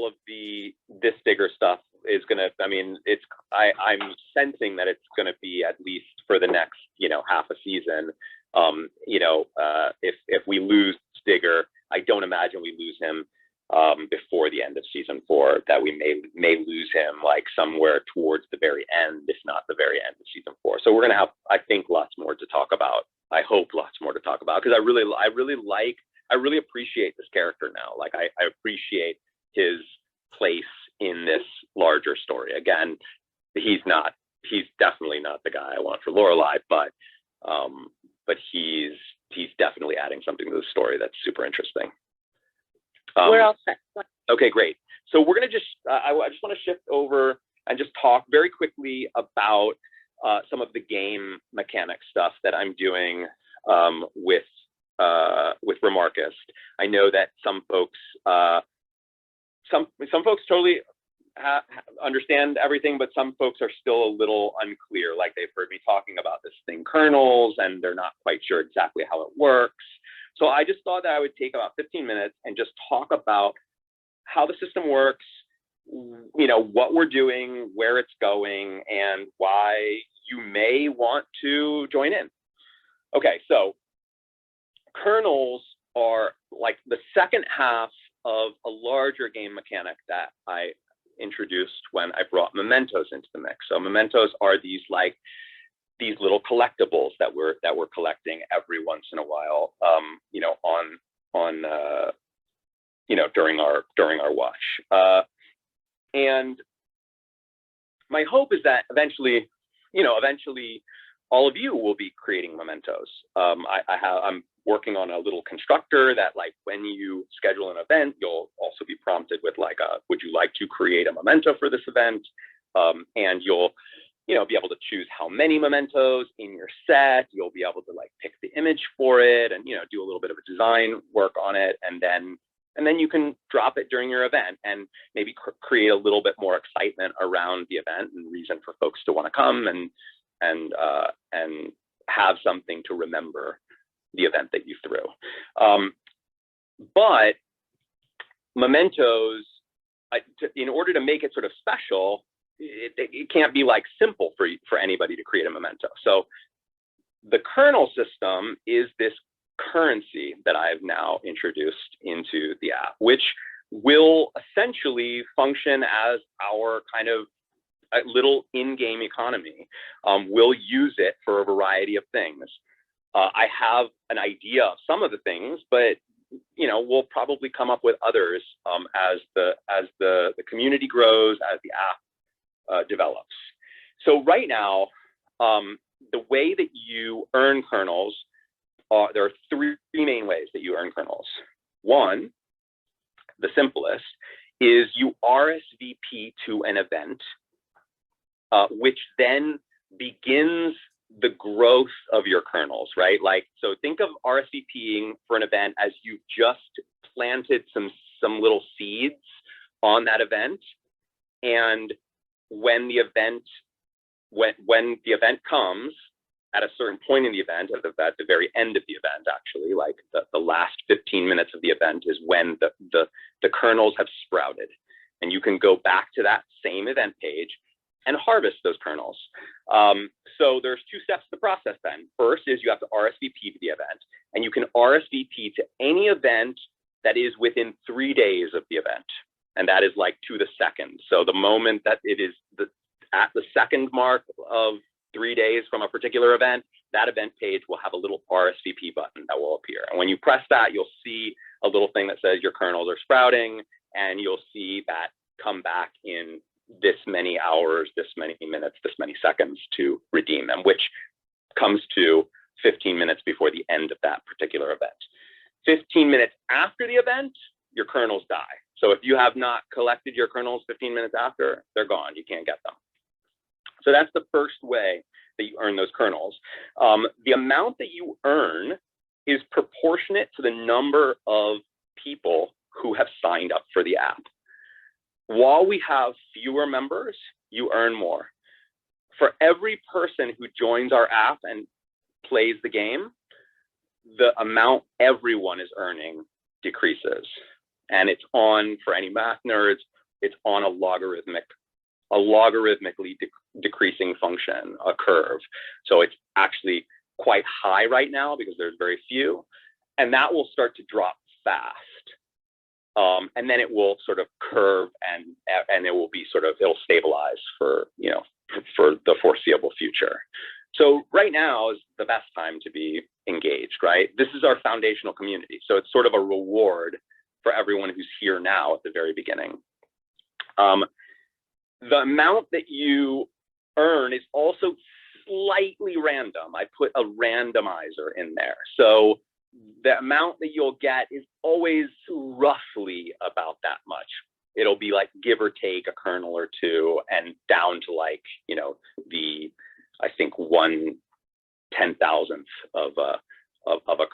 all of this Digger stuff is gonna, I mean, I'm sensing that it's gonna be at least for the next, half a season. If we lose Digger, I don't imagine we lose him before the end of season 4, that we may lose him like somewhere towards the very end, if not the very end of season 4. So we're gonna have, I think, lots more to talk about. I hope lots more to talk about, because I really appreciate this character now. Like I appreciate his place in this larger story. Again, he's definitely not the guy I want for Lorelai, but he's definitely adding something to the story that's super interesting. We're all set. Okay, great. So we're gonna I just want to shift over and just talk very quickly about some of the game mechanic stuff that I'm doing with Remarkist. I know that some folks totally understand everything, but some folks are still a little unclear. Like they've heard me talking about this thing kernels, and they're not quite sure exactly how it works. So I just thought that I would take about 15 minutes and just talk about how the system works, what we're doing, where it's going, and why you may want to join in. Okay, so kernels are like the second half of a larger game mechanic that I introduced when I brought mementos into the mix. So mementos are these little collectibles that we're collecting every once in a while, during our watch. And my hope is that eventually all of you will be creating mementos. I'm working on a little constructor that, like, when you schedule an event, you'll also be prompted with like, would you like to create a memento for this event? And you'll, be able to choose how many mementos in your set. You'll be able to like pick the image for it and, do a little bit of a design work on it. And then you can drop it during your event and maybe create a little bit more excitement around the event and reason for folks to want to come and have something to remember the event that you threw. But mementos, in order to make it sort of special, it can't be like simple for anybody to create a memento. So the kernel system is this currency that I've now introduced into the app, which will essentially function as our kind of a little in-game economy. We'll use it for a variety of things. I have an idea of some of the things, but we'll probably come up with others as the community grows, as the app develops. So right now, the way that you earn kernels, there are three main ways that you earn kernels. One, the simplest, is you RSVP to an event, which then begins the growth of your kernels, right? Like, so think of RSVPing for an event as you just planted some little seeds on that event. And when the event comes at a certain point in the event, at the very end of the event, actually, like the last 15 minutes of the event is when the kernels have sprouted. And you can go back to that same event page and harvest those kernels. So there's two steps to the process then. First is you have to RSVP to the event, and you can RSVP to any event that is within 3 days of the event. And that is like to the second. So the moment that it is at the second mark of 3 days from a particular event, that event page will have a little RSVP button that will appear. And when you press that, you'll see a little thing that says your kernels are sprouting, and you'll see that come back in this many hours, this many minutes, this many seconds to redeem them, which comes to 15 minutes before the end of that particular event. 15 minutes after the event, your kernels die. So if you have not collected your kernels 15 minutes after, they're gone. You can't get them. So that's the first way that you earn those kernels. The amount that you earn is proportionate to the number of people who have signed up for the app. While we have fewer members, you earn more. For every person who joins our app and plays the game, the amount everyone is earning decreases. And it's on, for any math nerds, it's on a logarithmically decreasing function, a curve. So it's actually quite high right now because there's very few, and that will start to drop fast. And then it will sort of curve and it will be it'll stabilize for the foreseeable future. So right now is the best time to be engaged, right? This is our foundational community. So it's sort of a reward for everyone who's here now at the very beginning. The amount that you earn is also slightly random. I put a randomizer in there. So the amount that you'll get is always roughly about that much. It'll be like give or take a kernel or two, and down to like, I think 1/10,000th of a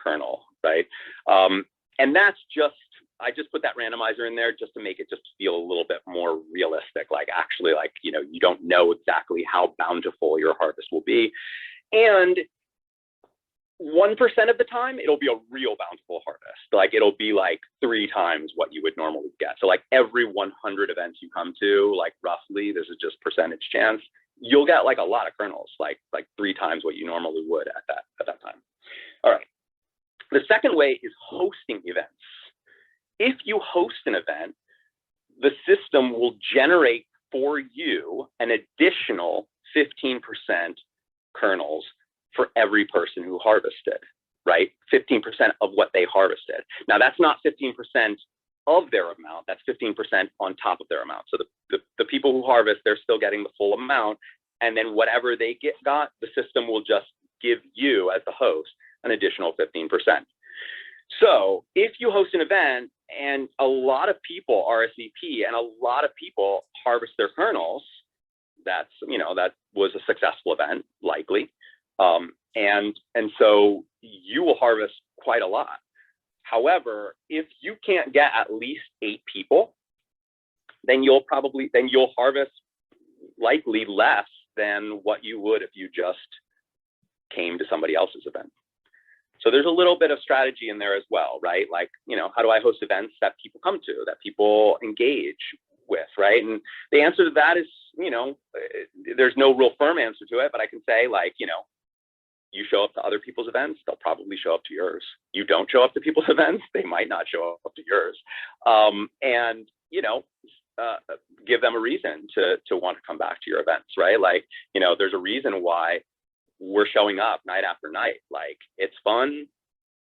kernel, right? And that's I just put that randomizer in there just to make it just feel a little bit more realistic. Like actually, like, you don't know exactly how bountiful your harvest will be. And 1% of the time, it'll be a real bountiful harvest. Like it'll be like 3 times what you would normally get. So like every 100 events you come to, like roughly, this is just percentage chance, you'll get like a lot of kernels, like 3 times what you normally would at that time. All right. The second way is hosting events. If you host an event, the system will generate for you an additional 15% kernels for every person who harvested, right? 15% of what they harvested. Now that's not 15% of their amount, that's 15% on top of their amount. So the people who harvest, they're still getting the full amount. And then whatever they got, the system will just give you as the host an additional 15%. So if you host an event and a lot of people RSVP and a lot of people harvest their kernels, that was a successful event, likely. And so you will harvest quite a lot. However, if you can't get at least 8 people, then you'll harvest likely less than what you would if you just came to somebody else's event. So there's a little bit of strategy in there as well, right? Like, how do I host events that people come to, that people engage with, right? And the answer to that is, there's no real firm answer to it, but I can say like, you show up to other people's events, they'll probably show up to yours. You don't show up to people's events, they might not show up to yours. And give them a reason to want to come back to your events, right? Like, there's a reason why we're showing up night after night. Like, it's fun.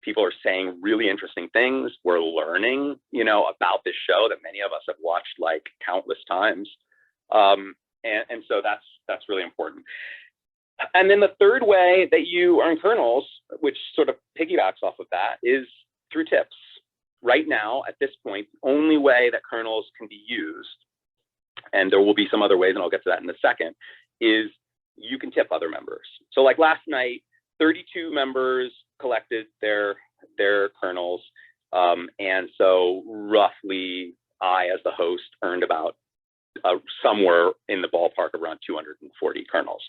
People are saying really interesting things. We're learning, about this show that many of us have watched like countless times. And so that's really important. And then the third way that you earn kernels, which sort of piggybacks off of that, is through tips. Right now, at this point, the only way that kernels can be used, and there will be some other ways, and I'll get to that in a second, is you can tip other members. So like last night, 32 members collected their kernels. And so roughly I, as the host, earned about somewhere in the ballpark around 240 kernels.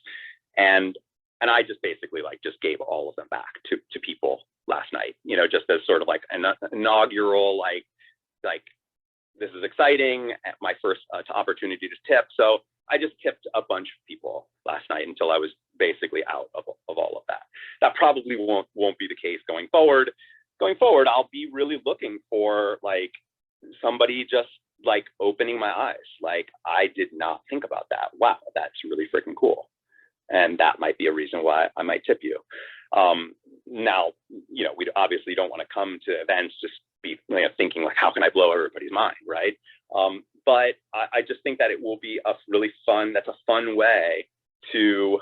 And I just basically just gave all of them back to people last night, just as sort of like an inaugural, like this is exciting, my first opportunity to tip. So I just tipped a bunch of people last night until I was basically out of all of that. That probably won't be the case going forward. Going forward, I'll be really looking for like somebody just like opening my eyes. Like, I did not think about that. Wow, that's really freaking cool. And that might be a reason why I might tip you. Now, we obviously don't want to come to events just be thinking like, how can I blow everybody's mind, right? But I just think that it will be a really fun, that's a fun way to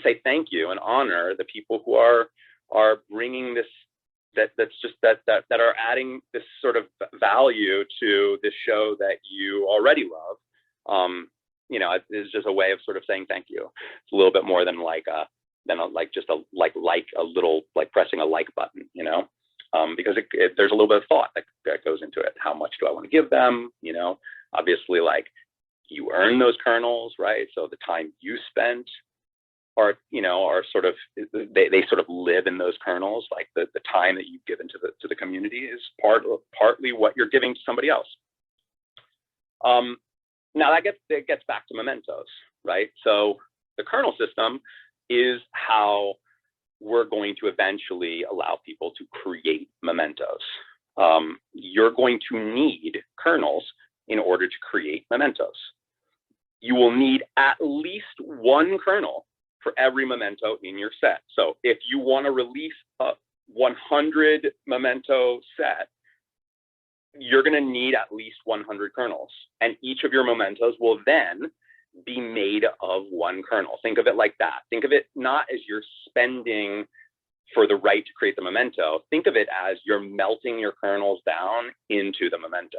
say thank you and honor the people who are bringing this, that are adding this sort of value to this show that you already love. It's just a way of sort of saying thank you. It's a little bit more than just a little pressing a like button, because there's a little bit of thought that goes into it. How much do I want to give them? Obviously, like, you earn those kernels, right? So the time you spent are sort of, they sort of live in those kernels. Like the time that you've given to the community is partly what you're giving to somebody else. Now that gets back to mementos, right? So the kernel system is how we're going to eventually allow people to create mementos. You're going to need kernels in order to create mementos. You will need at least one kernel for every memento in your set. So if you want to release a 100 memento set, you're going to need at least 100 kernels. And each of your mementos will then be made of one kernel. Think of it like that. Think of it not as you're spending for the right to create the memento. Think of it as you're melting your kernels down into the memento.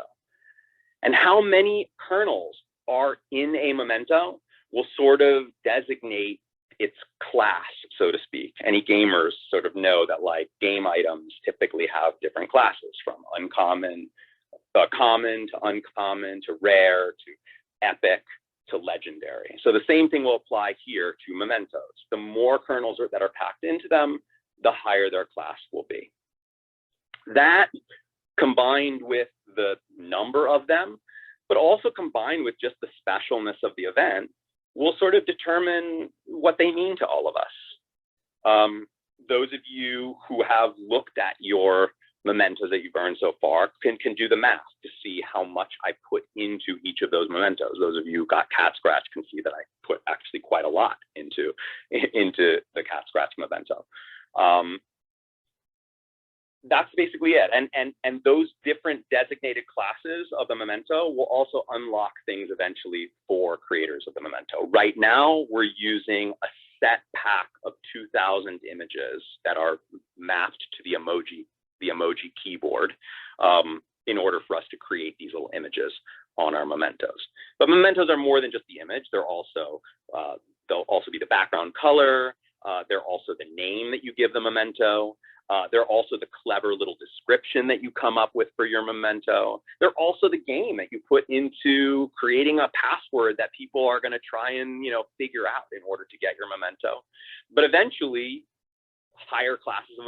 And how many kernels are in a memento will sort of designate its class, so to speak. Any gamers sort of know that like game items typically have different classes, from uncommon, common to uncommon to rare to epic to legendary. So the same thing will apply here to mementos. The more kernels that are packed into them, the higher their class will be. That, combined with the number of them, but also combined with just the specialness of the event, will sort of determine what they mean to all of us. Those of you who have looked at your mementos that you've earned so far can do the math to see how much I put into each of those mementos. Those of you who got cat scratch can see that I put actually quite a lot into the cat scratch memento. That's basically it. And those different designated classes of the memento will also unlock things eventually for creators of the memento. Right now, we're using a set pack of 2,000 images that are mapped to the emoji keyboard in order for us to create these little images on our mementos. But mementos are more than just the image. They'll also be the background color. They're also the name that you give the memento. They're also the clever little description that you come up with for your memento. They're also the game that you put into creating a password that people are going to try and figure out in order to get your memento. But eventually, higher classes of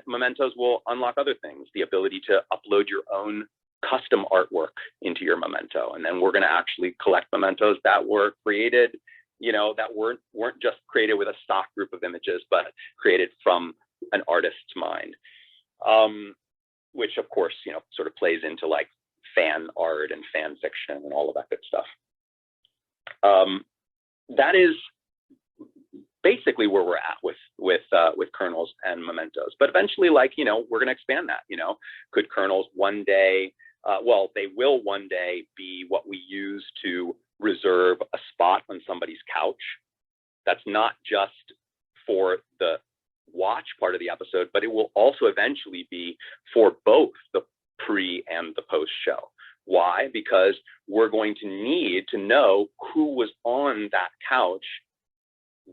mementos will unlock other things, the ability to upload your own custom artwork into your memento. And then we're going to actually collect mementos that were created, that weren't just created with a stock group of images, but created from an artist's mind, which of course, sort of plays into like fan art and fan fiction and all of that good stuff. That is basically where we're at with kernels and mementos. But eventually, like, we're going to expand that. Could kernels one day, well, they will one day be what we use to reserve a spot on somebody's couch. That's not just for the watch part of the episode, but it will also eventually be for both the pre and the post show. Why? Because we're going to need to know who was on that couch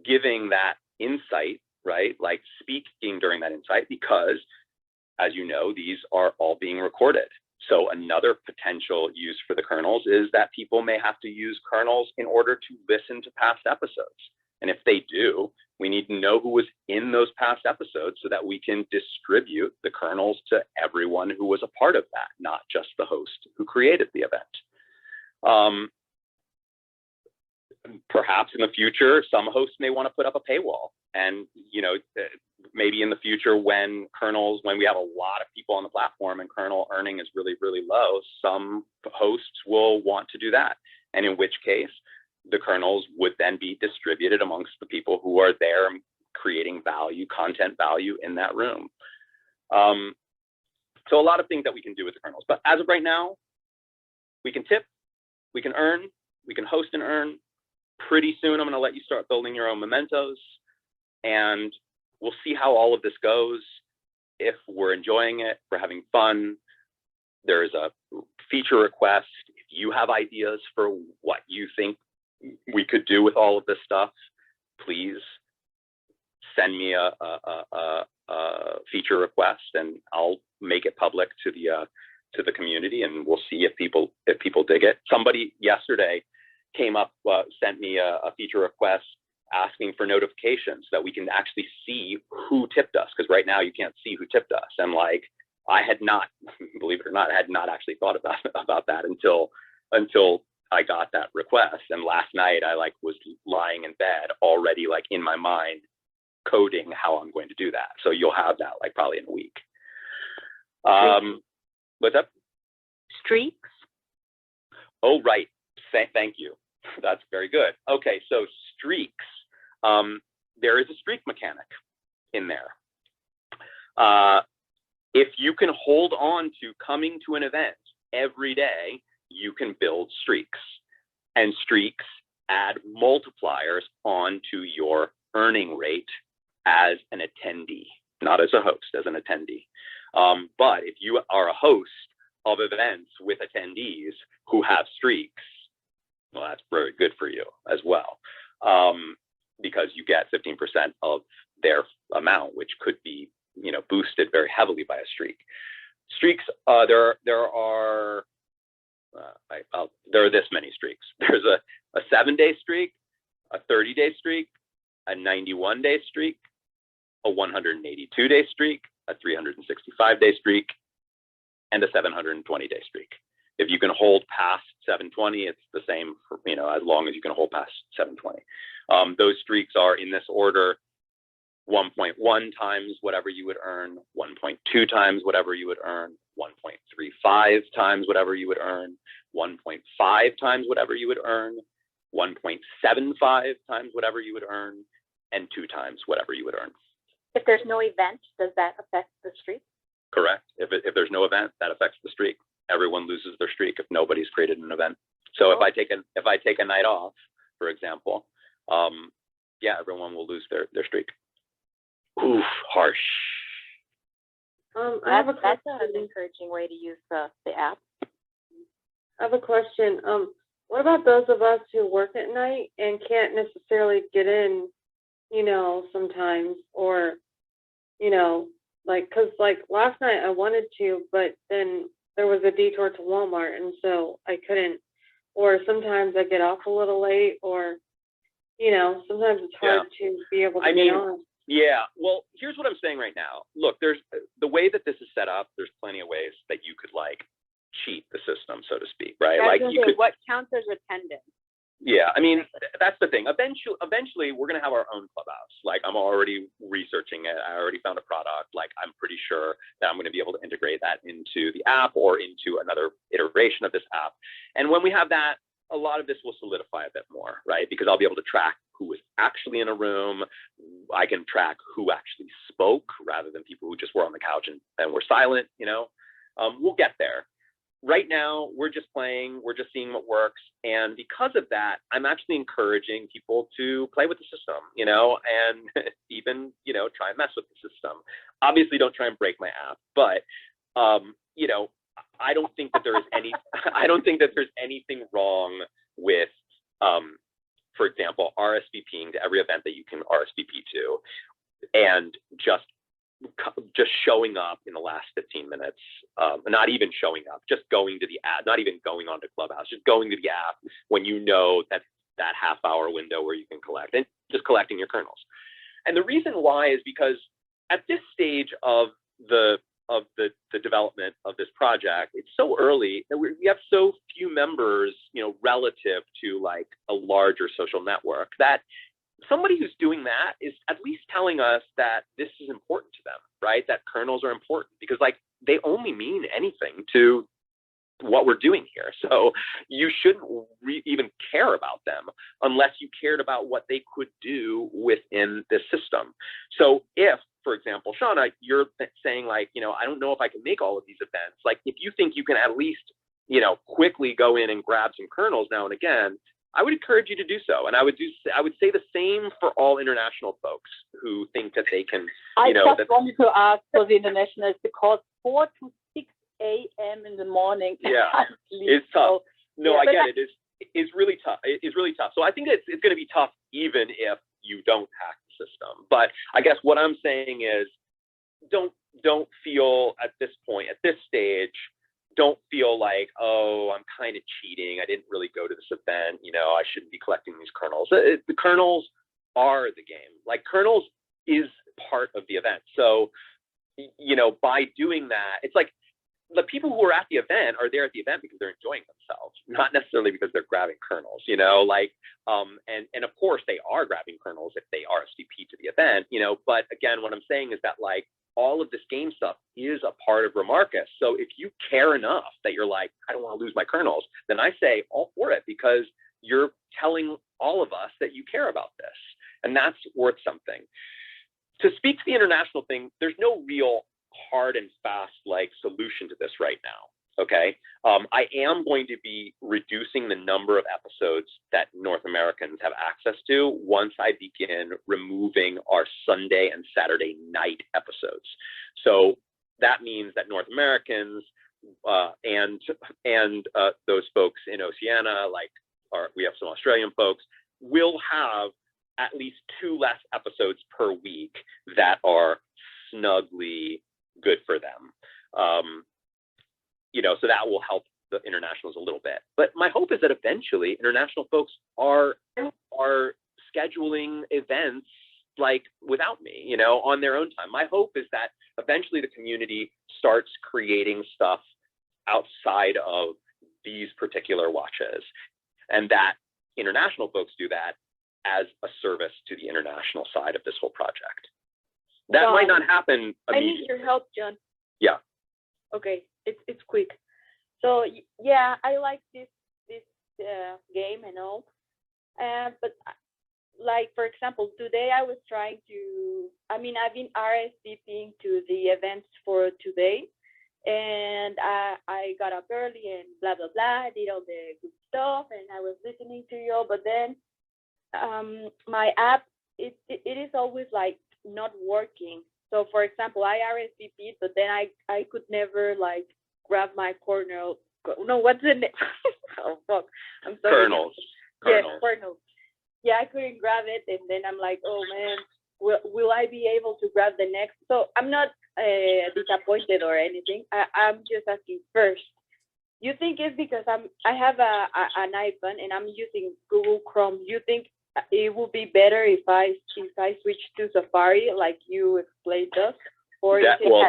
giving that insight, right? Like speaking during that insight, because as you know, these are all being recorded. So another potential use for the kernels is that people may have to use kernels in order to listen to past episodes. And if they do, we need to know who was in those past episodes so that we can distribute the kernels to everyone who was a part of that, not just the host who created the event. Perhaps in the future, some hosts may want to put up a paywall. And, maybe in the future when we have a lot of people on the platform and kernel earning is really, really low, some hosts will want to do that. And in which case, the kernels would then be distributed amongst the people who are there creating value, content value in that room. So a lot of things that we can do with the kernels. But as of right now, we can tip, we can earn, we can host and earn. Pretty soon, I'm going to let you start building your own mementos, and we'll see how all of this goes. If we're enjoying it, if we're having fun, there's a feature request. If you have ideas for what you think we could do with all of this stuff, please send me a feature request, and I'll make it public to the community, and we'll see if people dig it. Somebody yesterday came up, sent me a feature request asking for notifications so that we can actually see who tipped us. Because right now you can't see who tipped us. And like, I had not, believe it or not, I had not actually thought about that until I got that request. And last night I like was lying in bed already, like in my mind, coding how I'm going to do that. So you'll have that like probably in a week. What's up? Streaks. Oh, right. Thank you. That's very good. Okay, so streaks. There is a streak mechanic in there. If you can hold on to coming to an event every day, you can build streaks. And streaks add multipliers onto your earning rate as an attendee, not as a host, as an attendee. But if you are a host of events with attendees who have streaks, well, that's very good for you as well, because you get 15% of their amount, which could be, you know, boosted very heavily by a streak. Streaks, there are this many streaks. There's a 7-day streak, a 30-day streak, a 91-day streak, a 182-day streak, a 365-day streak, and a 720-day streak. If you can hold past 720, it's the same for, you know, as long as you can hold past 720. Those streaks are in this order: 1.1 times whatever you would earn, 1.2 times whatever you would earn, 1.35 times whatever you would earn, 1.5 times whatever you would earn, 1.75 times whatever you would earn, and 2 times whatever you would earn. If there's no event, does that affect the streak? Correct. If there's no event, that affects the streak. Everyone loses their streak if nobody's created an event. So if I take a night off, for example, yeah, everyone will lose their streak. Oof, harsh. That's an encouraging way to use the app. I have a question. What about those of us who work at night and can't necessarily get in, you know, sometimes, or, you know, like, cause like last night I wanted to, but then there was a detour to Walmart, and so I couldn't. Or sometimes I get off a little late, or, you know, sometimes it's hard to be able to get on. Yeah, well, here's what I'm saying right now. Look, there's the way that this is set up, there's plenty of ways that you could like cheat the system, so to speak, right? Like you could, what counts as attendance? Yeah, I mean, that's the thing. Eventually, we're going to have our own clubhouse. Like, I'm already researching it. I already found a product. Like, I'm pretty sure that I'm going to be able to integrate that into the app or into another iteration of this app. And when we have that, a lot of this will solidify a bit more, right? Because I'll be able to track who was actually in a room. I can track who actually spoke rather than people who just were on the couch and were silent, you know? We'll get there. Right now, we're just playing, we're just seeing what works. And because of that, I'm actually encouraging people to play with the system, you know, and even, you know, try and mess with the system. Obviously, don't try and break my app, but, you know, I don't think that there is I don't think that there's anything wrong with, for example, RSVPing to every event that you can RSVP to, and just showing up in the last 15 minutes, not even showing up, just going to the app, not even going onto Clubhouse, just going to the app when you know that half-hour window where you can collect, and just collecting your kernels. And the reason why is because at this stage of the development of this project, it's so early that we have so few members, you know, relative to like a larger social network, that somebody who's doing that is at least telling us that this is important to them, right? That kernels are important, because like they only mean anything to what we're doing here. So you shouldn't even care about them unless you cared about what they could do within this system. So if, for example, Shauna, you're saying like, you know, I don't know if I can make all of these events. Like if you think you can at least, you know, quickly go in and grab some kernels now and again, I would encourage you to do so. And I would say the same for all international folks who think that they can, you know. I just wanted to ask for the internationals, because 4 to 6 a.m. in the morning. Yeah, it's tough. No, I get it. It's really tough. It's really tough. So I think it's going to be tough even if you don't hack the system. But I guess what I'm saying is, don't feel at this point, at this stage, don't feel like, oh, I'm kind of cheating. I didn't really go to this event. You know, I shouldn't be collecting these kernels. The kernels are the game. Like kernels is part of the event. So, you know, by doing that, it's like the people who are at the event are there at the event because they're enjoying themselves, not necessarily because they're grabbing kernels, you know, like, and of course they are grabbing kernels if they RSVP to the event, you know, but again, what I'm saying is that like all of this game stuff is a part of Remarcus. So if you care enough that you're like, I don't want to lose my kernels, then I say all for it because you're telling all of us that you care about this, and that's worth something. To speak to the international thing, there's no real hard and fast like solution to this right now. Okay. I am going to be reducing the number of episodes that North Americans have access to once I begin removing our Sunday and Saturday night episodes. So that means that North Americans and those folks in Oceania, like we have some Australian folks, will have at least 2 less episodes per week that are snugly good for them. You know, so that will help the internationals a little bit. But my hope is that eventually international folks are scheduling events like without me, you know, on their own time. My hope is that eventually the community starts creating stuff outside of these particular watches, and that international folks do that as a service to the international side of this whole project. That John, might not happen I immediately. need your help, John. Yeah. Okay, it's quick. So yeah, I like this game and all, but like for example, today I was trying to. I mean, I've been RSVPing to the events for today, and I got up early and blah blah blah. I did all the good stuff, and I was listening to you all. But then my app it is always like not working. So for example, I RSVP'd, but then I could never like grab my kernel. No, what's the name? Oh fuck! I'm sorry. Kernels. Yes, kernels. Yeah, I couldn't grab it, and then I'm like, oh man, will I be able to grab the next? So I'm not disappointed or anything. I'm just asking first. You think it's because I have an iPhone and I'm using Google Chrome? You think it would be better if I switch to Safari like you explained us? Or definitely.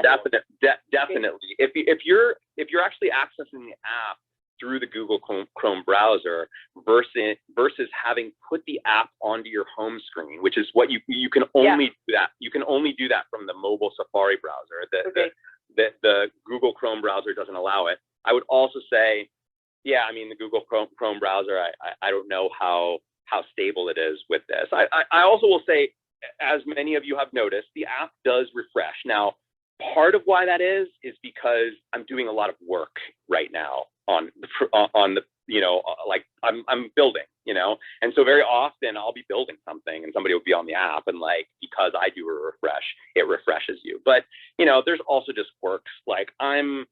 If you're actually accessing the app through the Google Chrome browser versus having put the app onto your home screen, which is what you can only do that. You can only do that from the mobile Safari browser. The Google Chrome browser doesn't allow it. I would also say, yeah, I mean the Google Chrome browser. I don't know how stable it is with this. I also will say, as many of you have noticed, the app does refresh. Now, part of why that is because I'm doing a lot of work right now on the, you know, like I'm building, you know, and so very often I'll be building something and somebody will be on the app, and like, because I do a refresh, it refreshes you. But, you know, there's also just quirks. Like I'm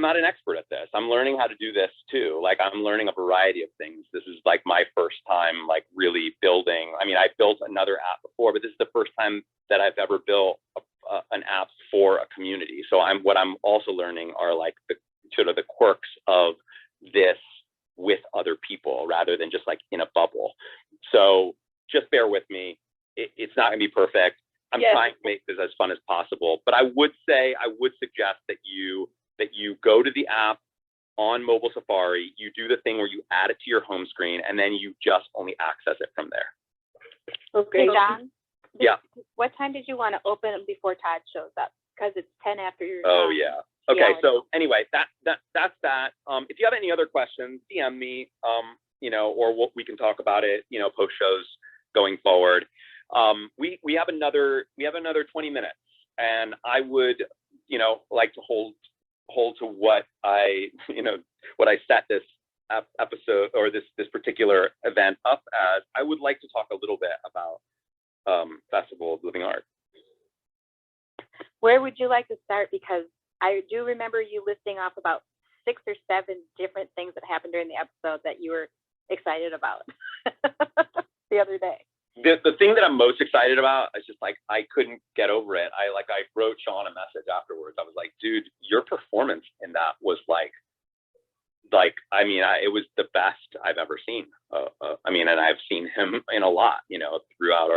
not an expert at this. I'm learning how to do this too. Like I'm learning a variety of things. This is like my first time like really building. I mean, I built another app before, but this is the first time that I've ever built an app for a community. So what I'm also learning are like the sort of the quirks of this with other people rather than just like in a bubble. So just bear with me. It's not gonna be perfect. I'm trying to make this as fun as possible, but I would suggest that you go to the app on mobile Safari, you do the thing where you add it to your home screen, and then you just only access it from there. Okay, Don? Yeah. What time did you want to open before Todd shows up? Because it's 10 after your Oh, yeah. Okay, so anyway, that's that. If you have any other questions, DM me, you know, or we can talk about it, you know, post shows going forward. We have another 20 minutes, and I would, you know, like to hold to what I set this episode or this particular event up as. I would like to talk a little bit about Festival of Living Art. Where would you like to start? Because I do remember you listing off about 6 or 7 different things that happened during the episode that you were excited about the other day. The thing that I'm most excited about is just like, I couldn't get over it. I wrote Sean a message afterwards. I was like, dude, your performance in that was like like, I mean, it was the best I've ever seen. I mean, and I've seen him in a lot, you know, throughout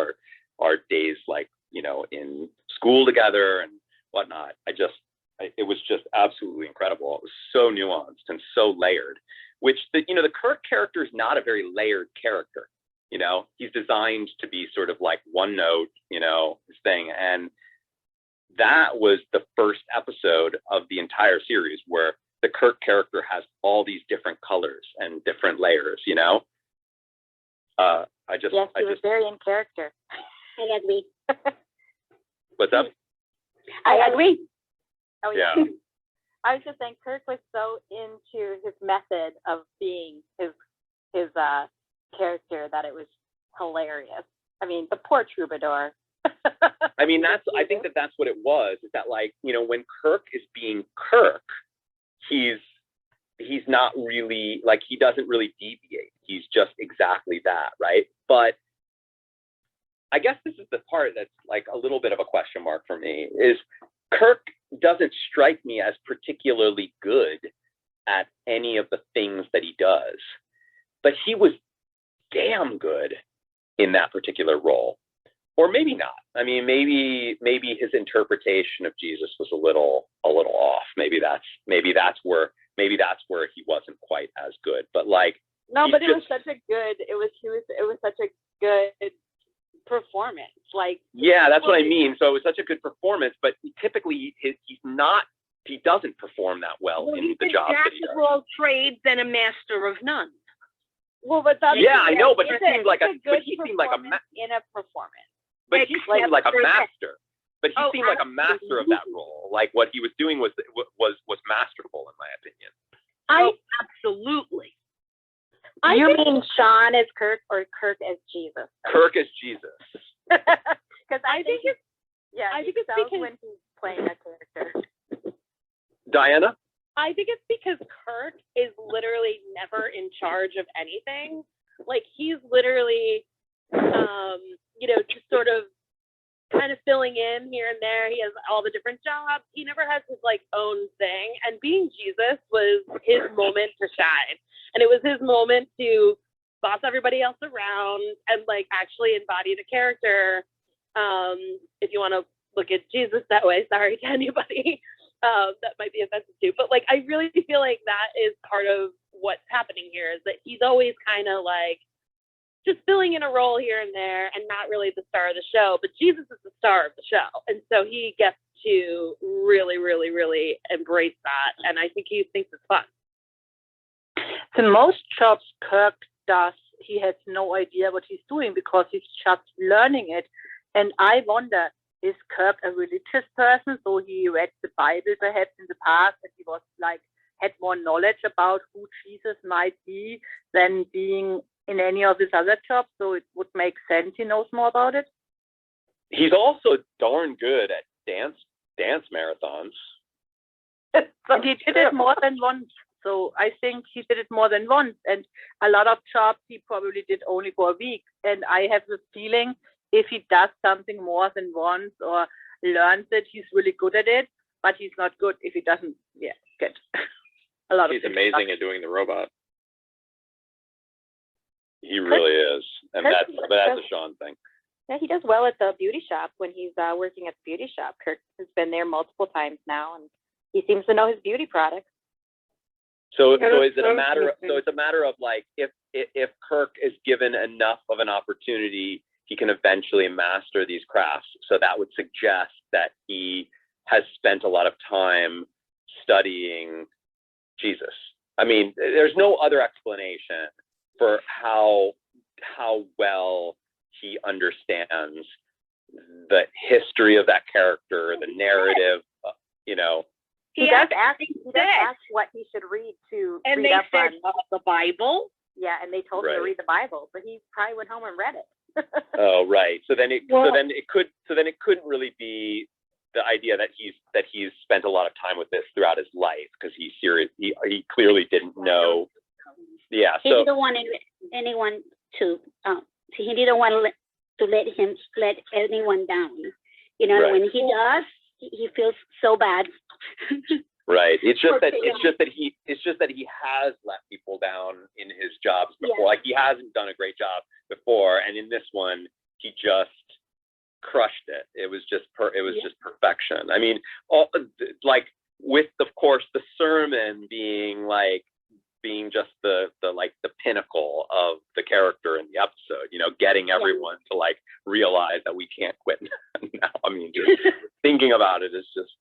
our days, like, you know, in school together and whatnot. It was just absolutely incredible. It was so nuanced and so layered, which the Kirk character is not a very layered character. You know, he's designed to be sort of like one note, you know, this thing. And that was the first episode of the entire series where the Kirk character has all these different colors and different layers, you know? Yes, he was very in character. I agree. What's up? I agree. Oh, Yeah. I was just saying, Kirk was so into his method of being his character that it was hilarious. I mean, the poor troubadour. I mean, I think that's what it was, is that, like, you know, when Kirk is being Kirk, he's not really, like, he doesn't really deviate. He's just exactly that, right? But I guess this is the part that's like a little bit of a question mark for me, is Kirk doesn't strike me as particularly good at any of the things that he does, but he was damn good in that particular role. Or maybe not. I mean, maybe his interpretation of Jesus was a little off. Maybe that's where he wasn't quite as good. But like, no, but it was such a good performance. Like, yeah, that's what I mean. So it was such a good performance, but typically he doesn't perform that well in the job that he does. Jack of all trades and a master of none. Well, but that's, yeah, I know, but he seemed like in a performance. But he seemed like a master. But he Oh, seemed like a master of that role. Like, what he was doing was masterful, in my opinion. Absolutely. You mean Sean as Kirk or Kirk as Jesus? Kirk as Jesus. Because I think it's because when he's playing a character. Diana? I think it's because Kirk is literally never in charge of anything. Like, he's literally, just sort of kind of filling in here and there. He has all the different jobs. He never has his, like, own thing. And being Jesus was his moment to shine. And it was his moment to boss everybody else around and, like, actually embody the character. If you want to look at Jesus that way, sorry to anybody. That might be offensive too, but like, I really feel like that is part of what's happening here, is that he's always kind of like just filling in a role here and there and not really the star of the show, but Jesus is the star of the show. And so he gets to really, really, really embrace that. And I think he thinks it's fun. The most jobs Kirk does, he has no idea what he's doing because he's just learning it. And I wonder, is Kirk a religious person? So he read the Bible perhaps in the past, and he was like, had more knowledge about who Jesus might be than being in any of his other jobs. So it would make sense he knows more about it. He's also darn good at dance marathons. And he did it more than once. So I think he did it more than once. And a lot of jobs he probably did only for a week. And I have the feeling if he does something more than once or learns it, he's really good at it, but he's not good if he doesn't get a lot of He's amazing at doing the robot. He really is. And that's a Sean thing. Yeah, he does well at the beauty shop when he's working at the beauty shop. Kirk has been there multiple times now, and he seems to know his beauty products. So is it a matter of, so it's a matter of like, if Kirk is given enough of an opportunity, he can eventually master these crafts. So that would suggest that he has spent a lot of time studying Jesus. I mean, there's no other explanation for how well he understands the history of that character, the narrative, He does ask what he should read to and read they up said on the Bible. Yeah, and they told him to read the Bible, but he probably went home and read it. Oh, right. So then it couldn't really be the idea that he's spent a lot of time with this throughout his life, because he clearly didn't know. Yeah. He didn't want anyone to. He didn't want to let anyone down. Right. When he does, he feels so bad. Right. It's just that Taylor. it's just that he has let people down in his jobs before. Yeah. Like he hasn't done a great job before, and in this one, he just crushed it. It was just just perfection. I mean, like with of course the sermon being just the pinnacle of the character in the episode, you know, getting everyone to like realize that we can't quit now. I mean, just thinking about it is just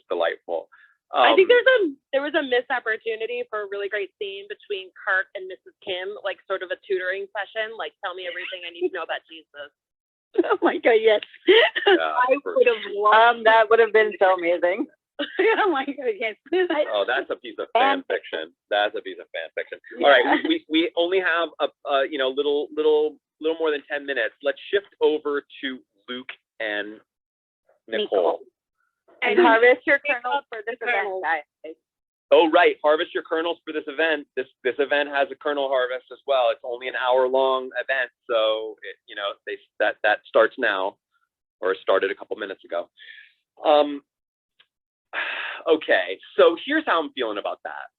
delightful. I think there was a missed opportunity for a really great scene between Kirk and Mrs. Kim, like sort of a tutoring session, like tell me everything I need to know about Jesus. Oh my God, yes. I would have loved That would have been so amazing. Oh my God, yes. Oh, that's a piece of fan fiction. That's a piece of fan fiction. All right, we only have a little more than 10 minutes. Let's shift over to Luke and Nicole. And harvest your kernels for this event, guys. Oh, right. Harvest your kernels for this event. This event has a kernel harvest as well. It's only an hour-long event, so that starts now, or started a couple minutes ago. Okay, so here's how I'm feeling about that.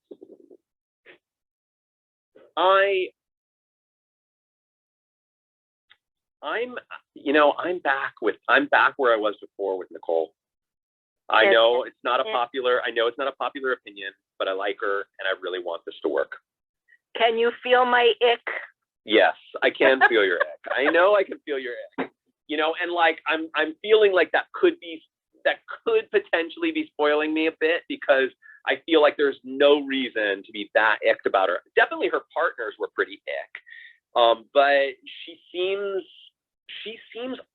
I'm back where I was before with Nicole. I know it's not a popular opinion, but I like her and I really want this to work. Can you feel my ick? Yes, I can feel your ick. I know I can feel your ick. You know, and like I'm feeling like that could potentially be spoiling me a bit, because I feel like there's no reason to be that icked about her. Definitely her partners were pretty ick. But she seems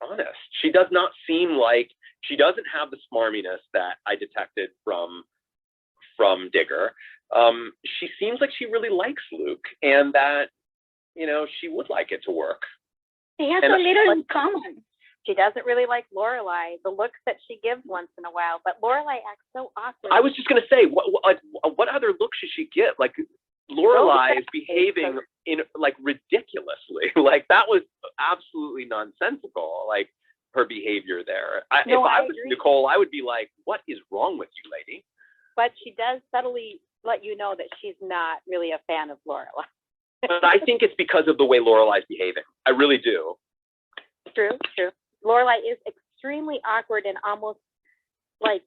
honest. She does not seem like, she doesn't have the smarminess that I detected from Digger. She seems like she really likes Luke, and that, you know, she would like it to work. They have a little in common. She doesn't really like Lorelai, the looks that she gives once in a while, but Lorelai acts so awkward. I was just gonna say, what other looks should she give? Like, Lorelai is behaving in like ridiculously. Like, that was absolutely nonsensical. Like, her behavior there. If I was Nicole, I would be like, what is wrong with you, lady? But she does subtly let you know that she's not really a fan of Lorelai. But I think it's because of the way Lorelai's behaving. I really do. True. Lorelai is extremely awkward and almost like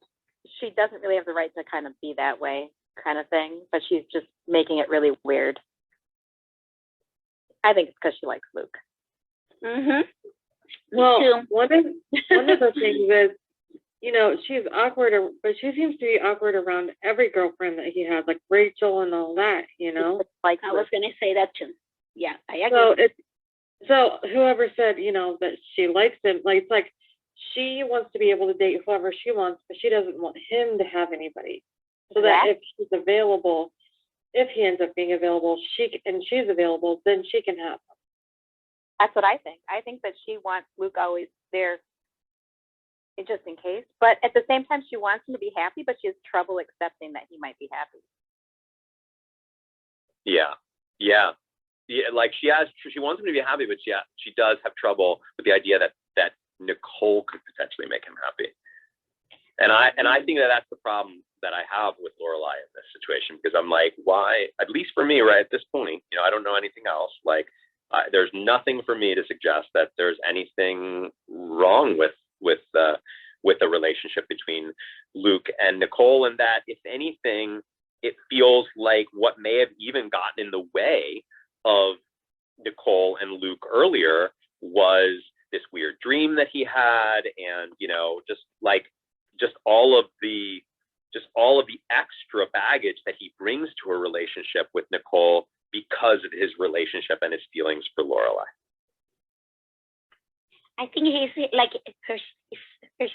she doesn't really have the right to kind of be that way, kind of thing. But she's just making it really weird. I think it's because she likes Luke. Mhm. Well, one of the things is, you know, she's awkward, but she seems to be awkward around every girlfriend that he has, like Rachel and all that, you know? Like I was going to say that too. Yeah, I agree. So whoever said, you know, that she likes him, like, it's like she wants to be able to date whoever she wants, but she doesn't want him to have anybody. So that if she's available, if he ends up being available, she's available, then she can have him. That's what I think. I think that she wants Luke always there, just in case. But at the same time, she wants him to be happy, but she has trouble accepting that he might be happy. Yeah. Like she wants him to be happy, but she does have trouble with the idea that Nicole could potentially make him happy. And I think that's the problem that I have with Lorelai in this situation, because I'm like, why? At least for me, right at this point, you know, I don't know anything else. Like, there's nothing for me to suggest that there's anything wrong with the relationship between Luke and Nicole, and that if anything, it feels like what may have even gotten in the way of Nicole and Luke earlier was this weird dream that he had, and, you know, just all of the extra baggage that he brings to a relationship with Nicole because of his relationship and his feelings for Lorelai. I think he's like her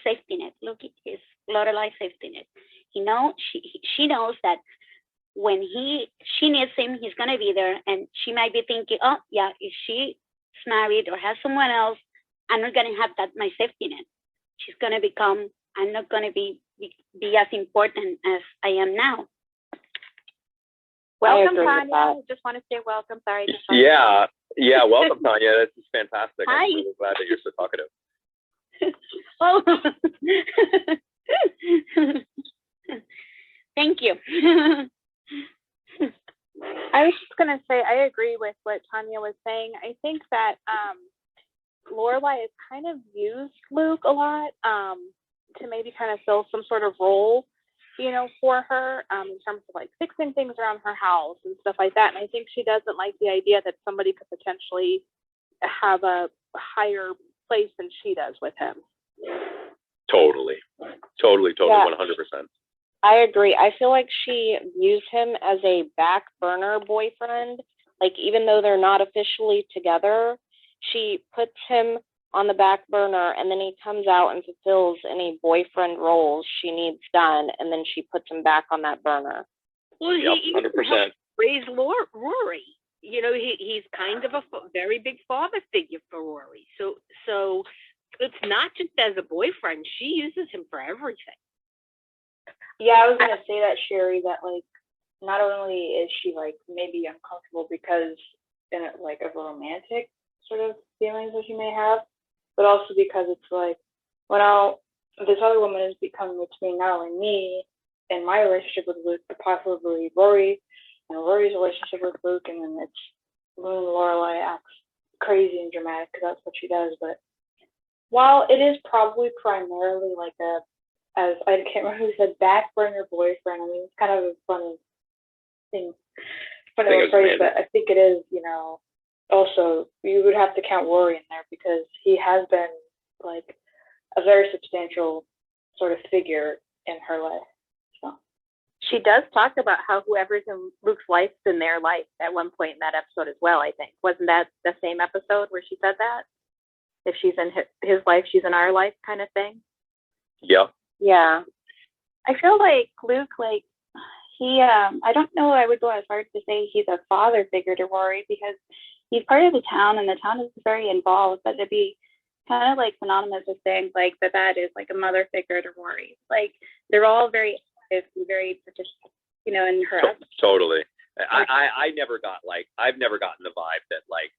safety net. Look, it's Lorelai's safety net. You know, she knows that when she needs him, he's gonna be there, and she might be thinking, oh yeah, if she's married or has someone else, I'm not gonna have that my safety net. She's gonna become. I'm not gonna be as important as I am now. Welcome, Tanya. I just want to say welcome. Sorry. Yeah. Welcome, Tanya. This is fantastic. Hi. I'm really glad that you're so talkative. Oh. Thank you. I was just gonna say I agree with what Tanya was saying. I think that Lorelai has kind of used Luke a lot to maybe kind of fill some sort of role, you know, for her in terms of like fixing things around her house and stuff like that. And I think she doesn't like the idea that somebody could potentially have a higher place than she does with him. Totally, Yeah. 100%. I agree. I feel like she used him as a back burner boyfriend. Like, even though they're not officially together, she puts him on the back burner, and then he comes out and fulfills any boyfriend roles she needs done, and then she puts him back on that burner. Well, Yep, he 100%. raised Rory. You know, he's kind of a very big father figure for Rory. So it's not just as a boyfriend. She uses him for everything. Yeah, I was gonna say that, Sherry, that like not only is she like maybe uncomfortable because in a, like of a romantic sort of feelings that she may have, but also because it's like, well, this other woman is becoming between not only me and my relationship with Luke, but possibly Rory and Rory's relationship with Luke, and then it's when Lorelai acts crazy and dramatic because that's what she does. But while it is probably primarily like a, as I can't remember who said, back burner boyfriend. I mean, it's kind of a funny thing, funny little phrase, but I think it is, you know, also you would have to count Rory in there because he has been like a very substantial sort of figure in her life. So She does talk about how whoever's in Luke's life's in their life at one point in that episode as well, I think. Wasn't that the same episode where she said that? If she's in his life, she's in our life kind of thing? Yep. Yeah. I feel like Luke, like, he, I don't know, I would go as far as to say he's a father figure to Rory because he's part of the town and the town is very involved, but to be kind of like synonymous with saying like that is like a mother figure to Rory. Like, they're all very active and very, you know, in her. Totally. I've never gotten the vibe that like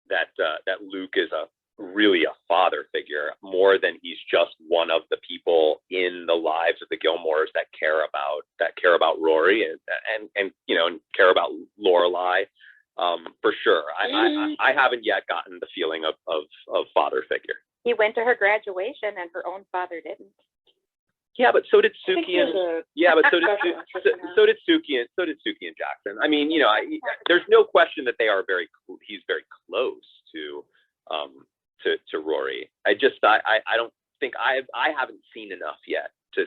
that Luke is really a father figure more than he's just one of the people in the lives of the Gilmores that care about Rory and you know, and care about Lorelai. For sure. I haven't yet gotten the feeling of father figure. He went to her graduation and her own father didn't. Yeah, but so did Suki and so did Suki and Jackson. I mean, you know, there's no question that he's very close to Rory. I don't think I haven't seen enough yet to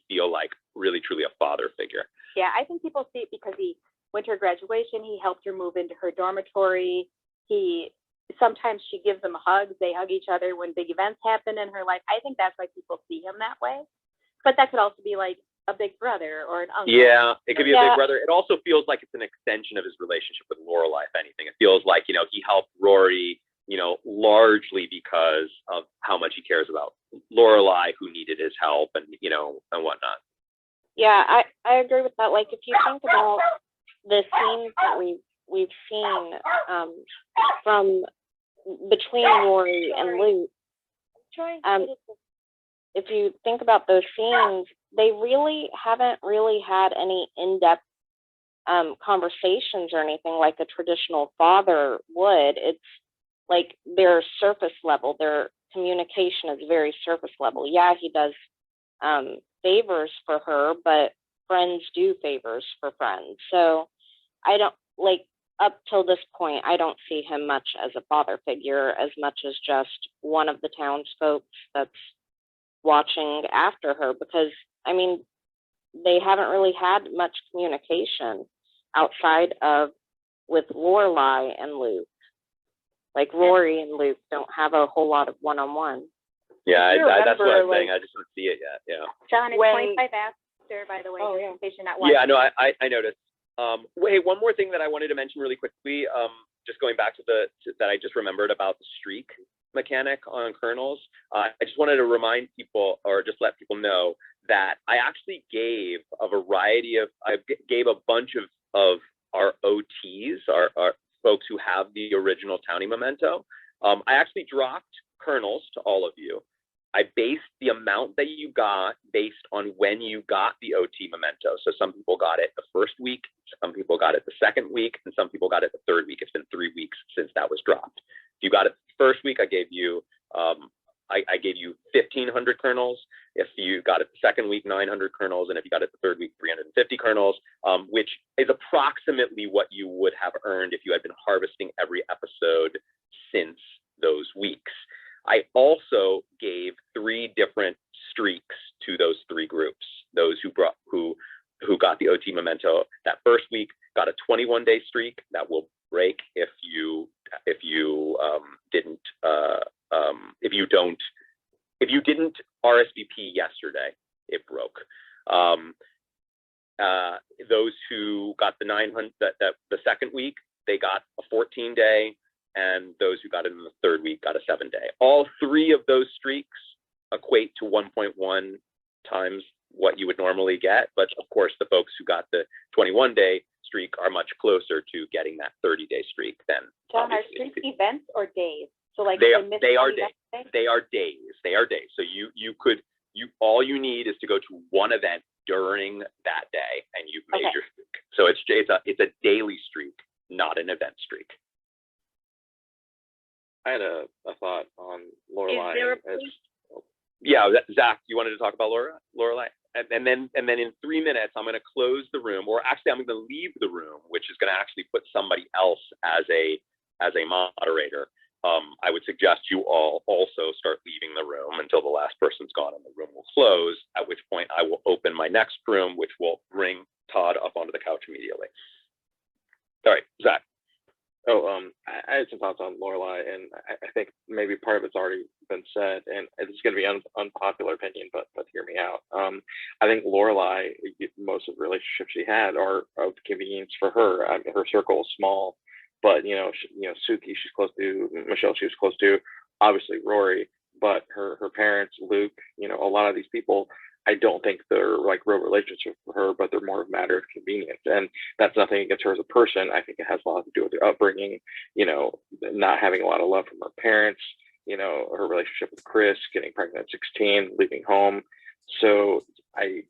feel like really truly a father figure. Yeah, I think people see it because he went to her graduation, he helped her move into her dormitory. Sometimes she gives him hugs, they hug each other when big events happen in her life. I think that's why people see him that way. But that could also be like a big brother or an uncle. Yeah, it could be a big brother. It also feels like it's an extension of his relationship with Lorelai, if anything. It feels like, you know, he helped Rory, you know, largely because of how much he cares about Lorelai, who needed his help and, you know, and whatnot. Yeah, I agree with that. Like, if you think about the scenes that we've seen from between Rory and Luke, if you think about those scenes, they really haven't really had any in-depth conversations or anything like a traditional father would. It's like their surface level, their communication is very surface level. Yeah, he does favors for her, but friends do favors for friends. So I don't, like, up till this point, I don't see him much as a father figure as much as just one of the townsfolk that's watching after her, because I mean, they haven't really had much communication outside of with Lorelai and Luke. Like, Rory and Luke don't have a whole lot of one-on-one. Yeah, that's what I'm saying. I just don't see it yet. Yeah. John, it's 25 after, by the way, in case you're not watching. Yeah, no, I noticed. Wait, one more thing that I wanted to mention really quickly, just going back to that I just remembered about the streak mechanic on Colonels. I just wanted to remind people, or just let people know, that I actually gave a bunch of our OTs, our folks who have the original Townie Memento. I actually dropped Colonels to all of you, I based the amount that you got based on when you got the OT memento. So some people got it the first week, some people got it the second week, and some people got it the third week. It's been 3 weeks since that was dropped. If you got it the first week, I gave you I gave you 1,500 kernels. If you got it the second week, 900 kernels, and if you got it the third week, 350 kernels, which is approximately what you would have earned if you had been harvesting every episode since those weeks. I also gave 3 different streaks to those 3 groups. Those who got the OT memento that first week got a 21-day streak that will break if you didn't RSVP yesterday, it broke. Those who got the 900 the second week, they got a 14-day, and those who got it in the third week got a 7-day. All 3 of those streaks equate to 1.1 times what you would normally get, but of course the folks who got the 21-day streak are much closer to getting that 30-day streak than. John, are streaks events or days? So like they are days. They are days. So all you need is to go to one event during that day, and you've made your streak. So it's a daily streak, not an event streak. I had a thought on Lorelai. Is there Yeah, Zach, you wanted to talk about Lorelai? And then in 3 minutes, I'm going to close the room, or actually I'm going to leave the room, which is going to actually put somebody else as a moderator. I would suggest you all also start leaving the room until the last person's gone and the room will close, at which point I will open my next room, which will bring Todd up onto the couch immediately. All right, Zach. I had some thoughts on Lorelai, and I think maybe part of it's already been said, and it's going to be unpopular opinion, but hear me out. I think Lorelai, most of the relationships she had are of convenience for her. I mean, her circle is small, but Suki, she's close to. Michelle, she was close to. Obviously, Rory, but her parents, Luke, a lot of these people, I don't think they're like real relationships for her, but they're more of a matter of convenience. And that's nothing against her as a person. I think it has a lot to do with her upbringing, not having a lot of love from her parents, her relationship with Chris, getting pregnant at 16, leaving home. So I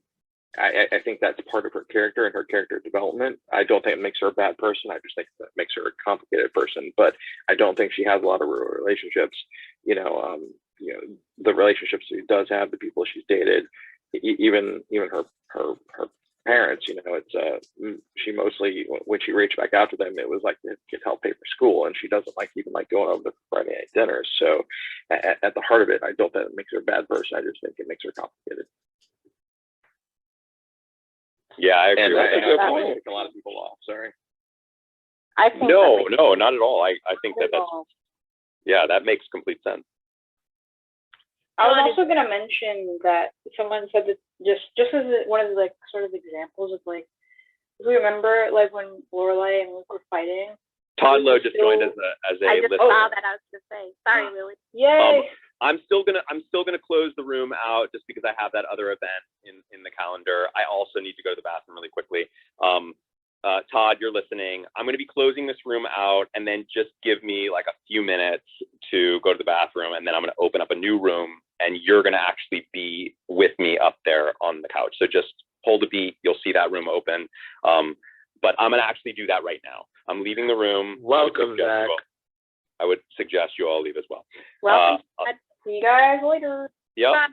think that's part of her character and her character development. I don't think it makes her a bad person. I just think that makes her a complicated person, but I don't think she has a lot of real relationships. The relationships she does have, the people she's dated, even her parents, it's she mostly, when she reached back out to them, it was like to get help pay for school, and she doesn't even like going over to Friday night dinners. So at the heart of it, I don't think it makes her a bad person. I just think it makes her complicated. Yeah, I agree. And with that. I think a lot of people off. Sorry. I think No, not at all. I think that's that makes complete sense. I was also going to mention that someone said that just as one of the sort of examples of if we remember when Lorelai and Luke were fighting. Todd Lowe just joined as a I just listener. saw that. I was going to say. Sorry, Lily. Yay! I'm still gonna close the room out just because I have that other event in the calendar. I also need to go to the bathroom really quickly. Todd, you're listening. I'm going to be closing this room out, and then just give me a few minutes to go to the bathroom, and then I'm going to open up a new room, and you're going to actually be with me up there on the couch. So just hold a beat. You'll see that room open. But I'm going to actually do that right now. I'm leaving the room. Welcome, Zach. I would suggest you all leave as well. Welcome. See you guys later. Yep. Bye.